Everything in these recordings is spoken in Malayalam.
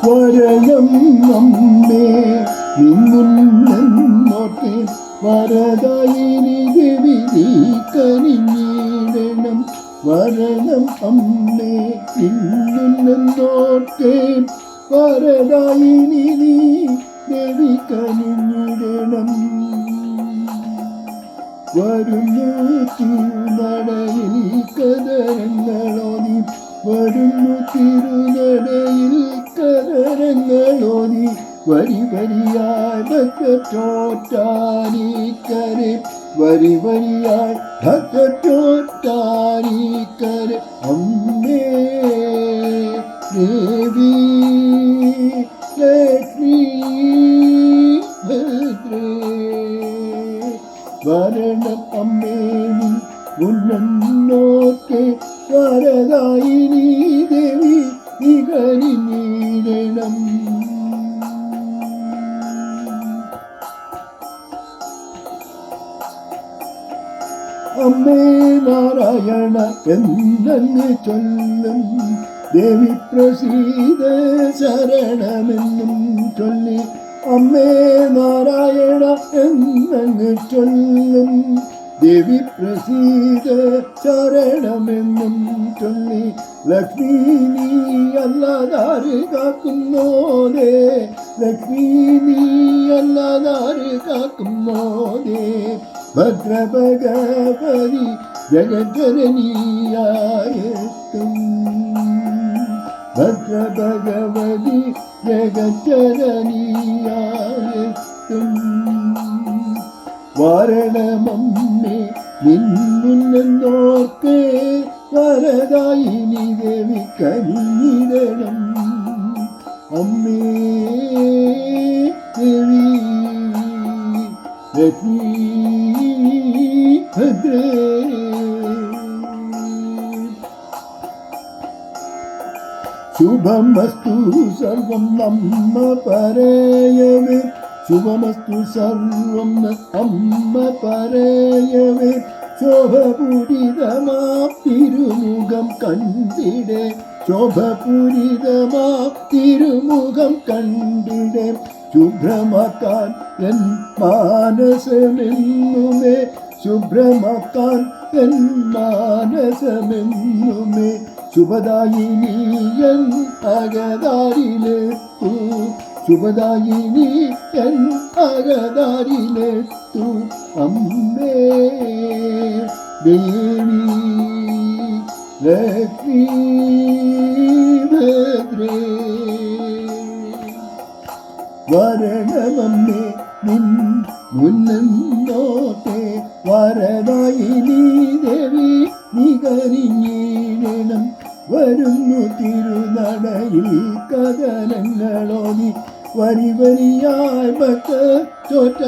വരണം അമ്മേ നിന്നുന്നോട്ടെ വരദായിനി ദേവി നീ കനിഞ്ഞിടണം. വരണം അമ്മേ നിന്നുന്നോട്ടെ വരദായിനി നീ ദേവി കനിഞ്ഞിടണം. വരുന്നു തിരുനടയിൽ കതരങ്ങളോതി വരുന്നു തിരുനടയിൽ കതരങ്ങളോതി വരി വരിയായി ഭക്തോറ്റാനിക്കരെ വരി വരിയായി ഭക്തോറ്റാനിക്കരെ അമ്മേ ദേവി ലക്ഷ്മി ഭദ്രേ വരണം അമ്മേ നീ ഉന്നോക്കെ വരദായിനി ദേവി നീ കനിഞ്ഞിടണം. അമ്മേ നാരായണ എന്നങ്ങ് ചൊല്ലും ദേവി പ്രസീദ ശരണമെന്നും ചൊല്ലി. അമ്മേ നാരായണ എന്നങ്ങ് ചൊല്ലും ദേവി പ്രസീദ ശരണമെന്നും ചൊല്ലി. ലക്ഷ്മി നീ അല്ലാതാര് കാക്കുന്നോരേ ലക്ഷ്മി നീ അല്ലാതാര് കാക്കുന്നോരേ ഭദ്രഭഗവതി ജഗജ്ജനനിയായെത്തും. ഭദ്രഭഗവതി ജഗജ്ജനനിയായെത്തും. വരണമമ്മേ നിന്നുന്നോർക്കെ വരദായിനി ദേവി കനിഞ്ഞിടണം. അമ്മേ ദേവി ലക്ഷ്മി ഭദ്രേ. ശുഭമസ്തു സർവം നമ്മ പറയവേ ശുഭമസ്തു സർവം അമ്മ പറയവേ ശോഭപൂരിതമാ തിരുമുഖം കണ്ടിടെ ശോഭപൂരിതമാ തിരുമുഖം കണ്ടിടെ. ശുഭ്രമാക്കാൻ എൻ മാനസമെന്നുമേ ശുഭ്രമാക്കാൻ എൻ മാനസമെന്നുമേ ശുഭദായിനി എൻ അകതാരിലെത്തു ശുഭദായിനി എൻ അകതാരിലെത്തു. അമ്മേ ദേവി ലക്ഷ്മി ഭദ്രേ വരണമമ്മേ നിൻ മുന്നോട്ടെ വരദായിനി ദേവി നീ കനിഞ്ഞിടണം. വരുന്നു തിരുനടയിൽ കഥനങ്ങളോതി വരി വരിയായി ഭക്തോറ്റാനിക്കരെ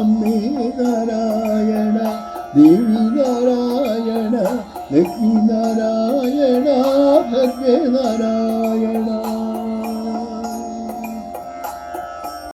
അമ്മേ നാരായണ ദേവി നാരായണ ലക്ഷ്മി നാരായണ ഭദ്രേ നാരായണ.